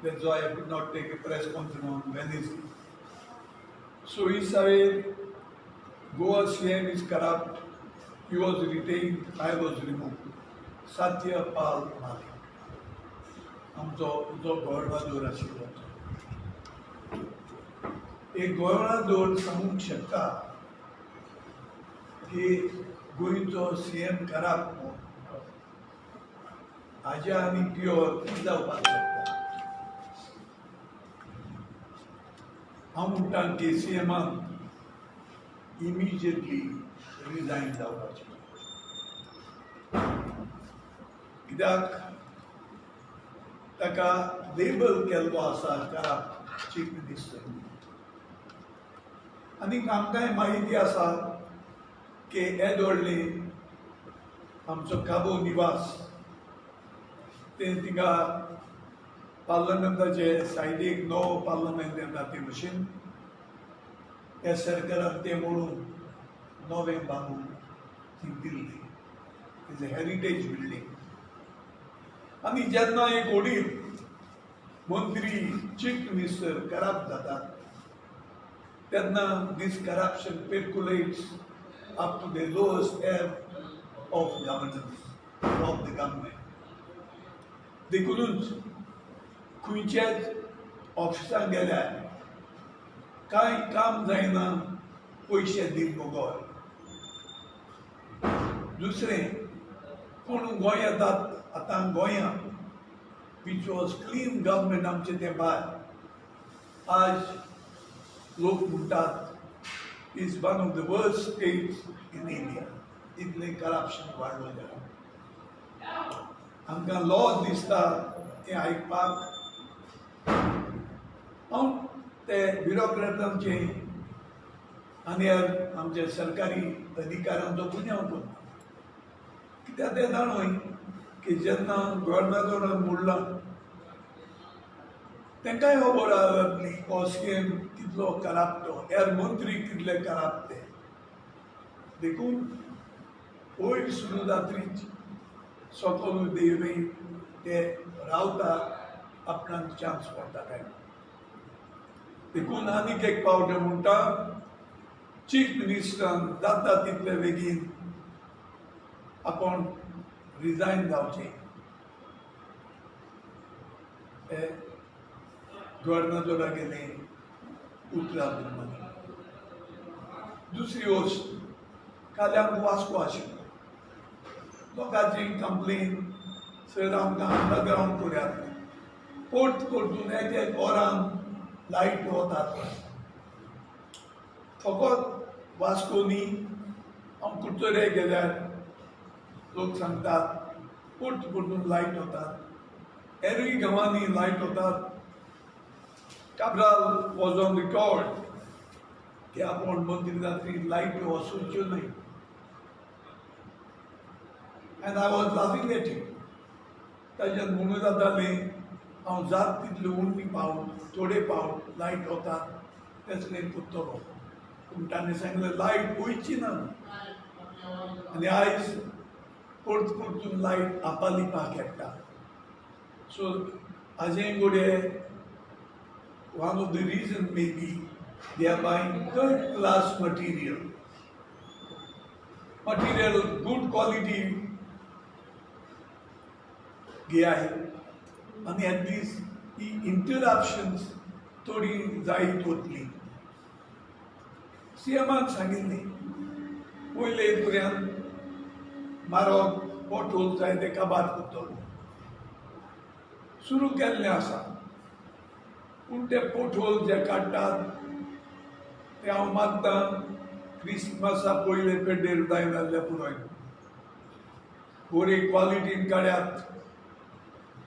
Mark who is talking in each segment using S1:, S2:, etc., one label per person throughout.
S1: That's why I could not take a press conference on Wednesday. So he said, Goa CM is corrupt. He was retained, I was removed. Satya Pal Malik. आमचो जो governor आशिल्लो एक governor सांगूंक शकता की गोंयचो CM corrupt हाजे आनी प्युअर कितें जावपाक शकता. हांव म्हणटा की सीएमान इमिजिएटली रिजायन जावपाचें. कित्याक ताका लेबल केल्लो आसा करप्ट चीफ मिनिस्टर. आनी आमकांय माहिती आसा की येद व्हडले आमचो काबो निवास ते थिंगा पार्लमेंटाचे सायडीक नवो पार्लमेंट येता ते भशेन ह्या सरकारान ते म्हणून नवें बांदून थंय Delhi. Is a heritage building. आनी जेन्ना एक व्हडीर मंत्री चीफ मिनिस्टर करप्ट जाता तेन्ना this corruption percolates up to the lowest ebb of governance of the government. देखूनच खंयच्याच ऑफिसांत गेल्यार कांय काम जायना पयशे दी गोय. दुसरें पूण गोंयांत आतां गोंयांत वीच वॉज क्लीन गव्हर्नमेंट आमचे ते भायर आज लोक म्हणटात is one of the worst states in India. इतलें करप्शन वाडलो जाल्यार आमकां लॉज दिसता तें आयकपाक हांव ते ब्युरोक्रेटांचे आनी आमच्या सरकारी अधिकाऱ्यांचो गुन्यांव करता. कित्याक ते जाणोय की जेन्ना गव्हर्नरान मोडला तांकांय खबर जातली हो सीएम कितलो करप्ट ह्या मंत्री कितले करप्ट ते. देखून वयर सुरू जात्रीच सकल देवे ते रावता आपणाक चान्स पडटा काय. देखून आनीक एक पावट म्हणटा चीफ मिनिस्टरान जाता तितले बेगीन आपण रिजायन जावचें. गव्हर्नरा गेलें उतरां दिवपाक. दुसरी गोश्ट काल्यांक वास्को आशिल्लो. लोकांची कंप्लेन सर आमकां अंडरग्रावंड करात. परत परतून एक वरान लायट वतात. फकत वास्को न्ही हांव कुडचडे गेल्यार लोक सांगतात परत परतून लायट वतात. हेरूय गांवांनी लायट वतात. काब्राल वॉज ऑन रिकॉर्ड की आपण मंत्री जात्री लायट वचोच्यो न्हय. And I was laughing at it. ताच्यान म्हणून जातालें हांव जात तितले उणी पावट थोडे पावट लायट वतात तेचलें करतलो. पूण ताणें सांगलें लायट वयची ना. आनी आयज परत परतून लायट आपालिपाक येता. सो हाजें घोडये one of the reasons may be they are buying third class material, good quality गया है. आणि at least ही interruptions थोडी जायत वतली. सीएमान सांगिल्लें पयले पर्यंत म्हारग पोटोल जाय ते काबार करतलो. सुरू केल्लें आसा पूण ते पोटोल जे काडटात ते हांव मागतां क्रिस्मसा पयले पेड्डेर जाय जाल्यार पुरोय. बरे क्वॉलिटीन काड्यात.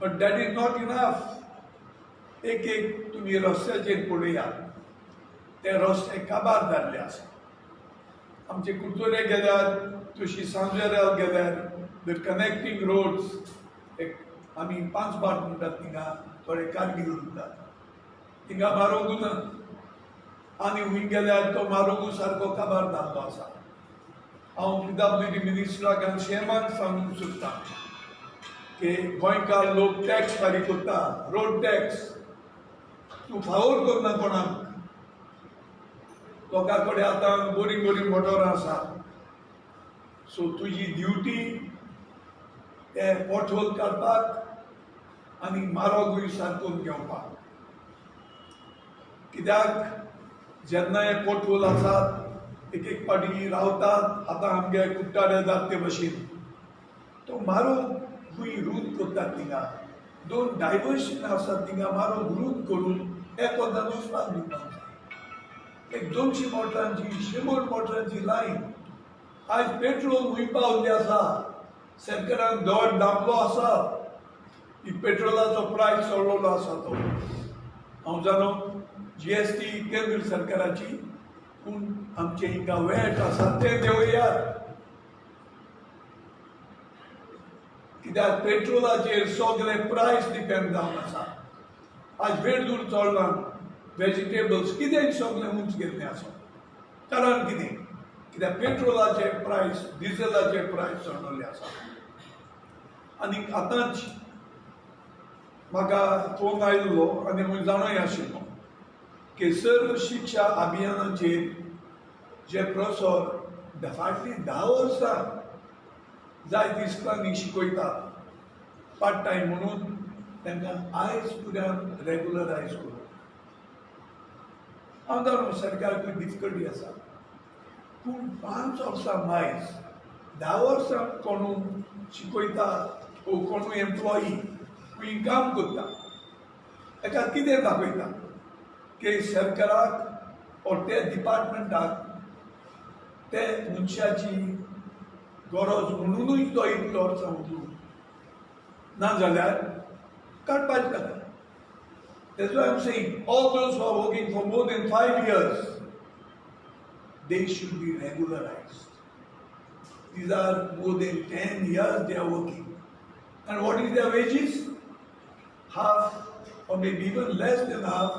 S1: But that is not enough. एक तुमी रस्त्याचेर पळयात ते रस्ते काबार जाल्ले आसा. आमचे कुडचडे गेल्यार तशी सांजवेऱ्याल गेल्यार द कनेक्टींग रोड्स आमी 5 बाट म्हणटात थिंगा थोडे कारगिल म्हणटात थिंगा मार्गू ना. आनी हूंय गेल्यार तो मार्गू सारको काबार जाल्लो आसा. हांव PWD मिनिस्टराक आनी सीएमान सांगूंक सोदतां की गोंयकार लोक टॅक्स फारीक करता रोड टॅक्स तूं फावोर करना कोणाक. लोकां कडेन आतां बरीं बरीं मोटरां आसा, सो तुजी ड्युटी ते पोटहोल काडपाक आनी मारोगूय सारकोन घेवपाक. कित्याक जेन्ना हे पोटहोल आसात, एक एक पाटी रावतात, आतां आमगे कुट्टाडे जात ते भशेन, तो मारो खूंय रूट करतात थिंगा. दोन डायवर्शन आसात थिंगा मारो रूट करून एकोदान वचपाक दिवपाक जाय. एक 200 मोटरांची 100 मोटरांची लायन. आज पेट्रोल खूंय पावल्लें आसा, सरकारान दर दामलो आसा की पेट्रोलाचो प्रायस चडलोलो आसा तो. हांव जाणो GST केंद्र सरकाराची, पूण आमचे हिंगा वॅट आसा तें देंवयात. कित्याक पेट्रोलाचेर सगळे प्रायस डिपेंड जावन आसा. आज वेळदूर चडना, वेजिटेबल्स कितेंय सगळें उंच गेल्लें आसा. कारण कितें? कित्याक पेट्रोलाचे प्रायस, डिझेलाचे प्रायस चडलेले आसा. आनी आतांच म्हाका फोन आयिल्लो आनी हांव जाणोय आशिल्लो की सर्व शिक्षा अभियानाचेर जे प्रोफेसर फाटलीं 10 वर्सां जायत्या इस्कॉलांनी शिकयता पार्ट टायम म्हणून, तांकां आयज फुड्यान रेग्युलरायज करूं. हांव जाणा सरकाराक डिफिकल्टी आसा, पूण 5 वर्सां मायज 10 वर्सां कोणू शिकयता वो कोणू एम्प्लॉई खूंय काम करता, ताका कितें दाखयता की सरकाराक और त्या डिपार्टमेंटाक ते मनशाची गरज म्हणूनय तो इतलो वर्सां उरलो. नाजाल्यार काडपाचें जाता. That's why I'm saying all those who are working for more than 5 years, they should be regularized. These are more than 10 years they are working. And what is their wages? Half or maybe even less than half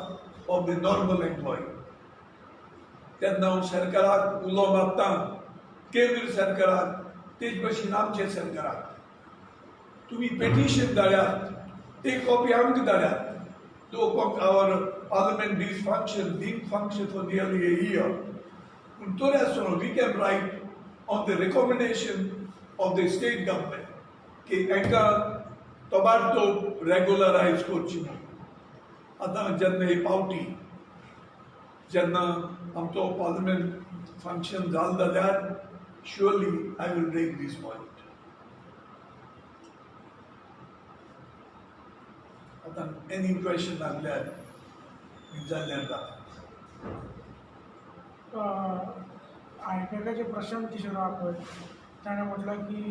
S1: of the normal employee. तेन्ना हांव सरकाराक उलो मारतां, केंद्र सरकाराक, तेच भशेन आमचे सरकाराक, तुमी पेटिशन धाड्यात, एक कॉपी आमकां धाड्यात. Our parliament didn't function for nearly a year. We can write on the recommendation of the state government कि एका तोबाडतो रेगुलरायज करची म्हणून. आतां जेन्ना ही पावटी, जेन्ना आमचो पार्लिमेंट फंक्शन जालें जाल्यार surely I will bring this point. आता any question आसल्यार विचारल्यार जाता.
S2: आयपॅकाचे प्रशांत किशोर आहा पळय, ताणें म्हटलां की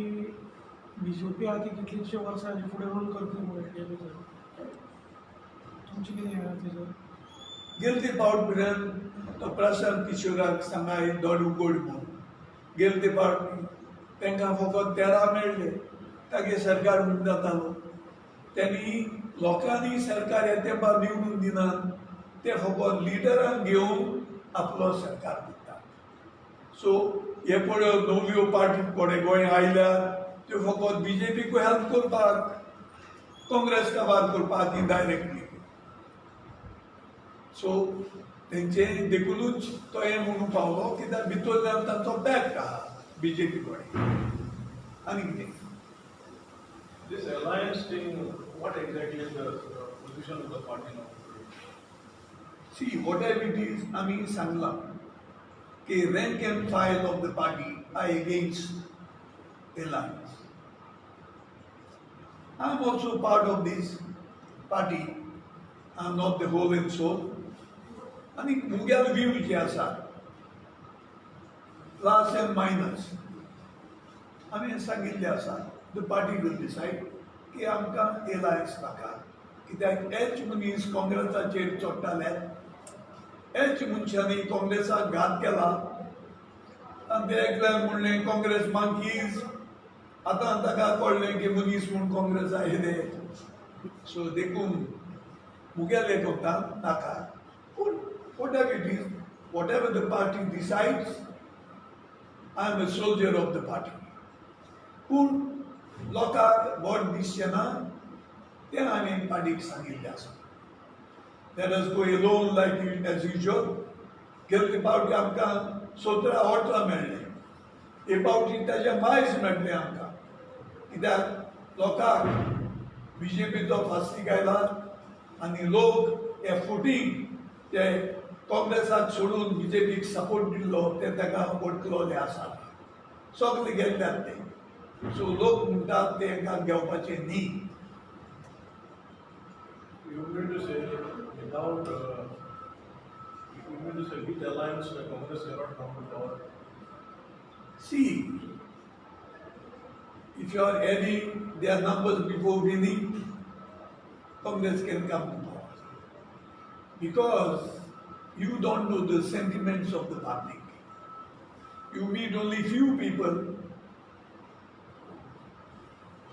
S2: BJP आहा ती कितलींशीं वर्सां फुडें रूल करतली म्हणून. तुमचें कितें हें तेजेर?
S1: गेल ते पावट मेरेन तो प्रशांत किशोराक सांगाय दोड उगड म्हणून. गेल ते पावट तांकां फकत 13 मेळ्ळे, तागे सरकार म्हणून जातालो. त्यांनी लोकांनी सरकार ह्या तेंपार निवडून दिनात, ते फकत लिडरांक घेवन आपलो सरकार दितात. सो हे पळय नव्यो पार्टी कोणे गोंय आयल्यात, त्यो फकत BJPकूय हेल्प करपाक, काँग्रेस काबार करपाक इनडायरेक्टली. सो तेंचे देखूनच तो हें म्हणून पावलो, कित्याक भितरल्यान तांचो बॅक आहा BJP कडेन. आनी कितें?
S3: This alliance thing, what exactly is the position of the party now?
S1: See, whatever it is, आमी सांगला की rank and file of the party are against alliance. I'm also part of this party. I'm not the whole and soul. आनी मुगेल view जे आसा, plus and minus, आमी सांगिल्लें आसा, the party will decide की आमकां alliance नाका. कित्याक हेच मनीस काँग्रेसाचेर चडटाले, हेच मनशांनी काँग्रेसाक घात केला, आनी ते एकल्यान म्हणलें काँग्रेस मांकीज. आतां ताका कळ्ळें की मनीस म्हूण काँग्रेसा येले. सो देखून मुगेलें कोत्ता नाका. पूण whatever it is, whatever the party decides, I am a soldier of the party. पूण लोकांक व्हड दिसचें ना तें हांवें पार्टीक सांगिल्लें आसा. let us go alone like as usual. गेल्ले पावटी आमकां 17-18 मेळ्ळे. हे पावटी ताच्या मायज मेळ्ळे आमकां. कित्याक लोकांक बीजेपीचो फास्तीक आयला आनी लोक हे फुटींग ते काँग्रेसाक सोडून बीजेपीक सपोर्ट दिल्लो ते ताका वटलोले आसात. सगळे गेल्ल्यात ते. सो लोक म्हणटात ते हांकां घेवपाचे न्ही.
S3: You mean to say without, you mean to say with alliance the Congress cannot come to power?
S1: See, if you are adding their numbers before winning, Congress can come to power. Because you don't know the sentiments of the public. You meet only few people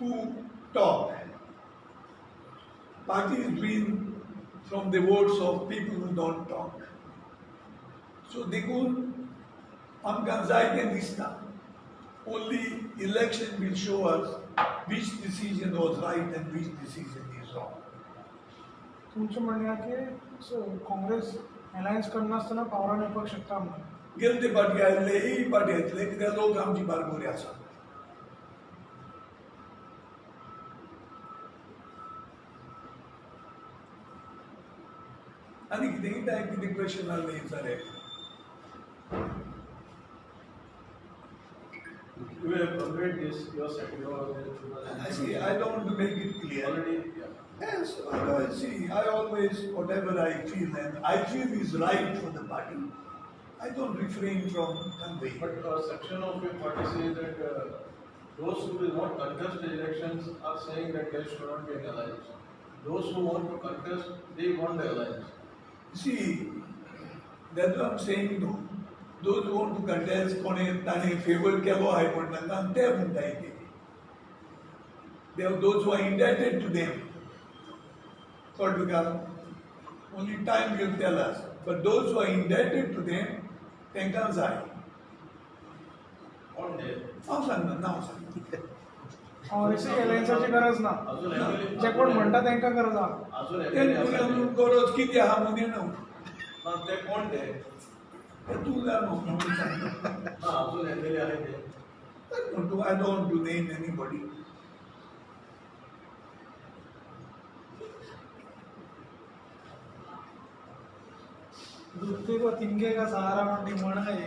S1: who talk. Parties win from the votes of people who don't talk. So देखून आमकां जायते दिसता. Only election will show us which decision was right and which decision is wrong.
S2: तुमचं म्हणणं आहे की Congress alliance करनासतना पावरान येवपाक शकता म्हणून.
S1: गेल्ले पाटी आयले ही पाटी येतले कित्याक लोक आमची बारबोरी आसा. आनी कितें क्वेश्चन आसले विचारे.
S3: You have conveyed this, your
S1: I see, I don't want to make it clear.
S3: already,
S1: Yes, I always, whatever I feel and I feel is right for the party, I don't refrain from conveying.
S3: but a section of your party says that those who will not contest the elections are saying that there should not be an alliance. Those who want to contest, they want the alliance.
S1: See, that's what I'm saying, no. Those who want to contest, कोणे ताणे favor केलो हाय म्हणटा ते म्हणटाय ते. They are those who are indebted to them. Köln, only time will tell us. But those who are indebted to them, तांकां जाय.
S3: On day.
S1: हांव सांगना, नांव सांगना.
S2: काँग्रेसी अलायन्साची गरज ना.
S3: अजून MLA
S2: जे कोण म्हणटा तांकां गरज आहा.
S3: अजून
S1: ते
S3: MLA आसा.
S1: गरज किती आहा म्हणून न्हू.
S3: ना ते कोण ते?
S1: तूं जाणो म्हणून सांगना.
S3: ना अजून MLA आहे ते.
S1: I don't want to name anybody.
S2: दूधते को तिनके का सहारा म्हणटी म्हण आहे.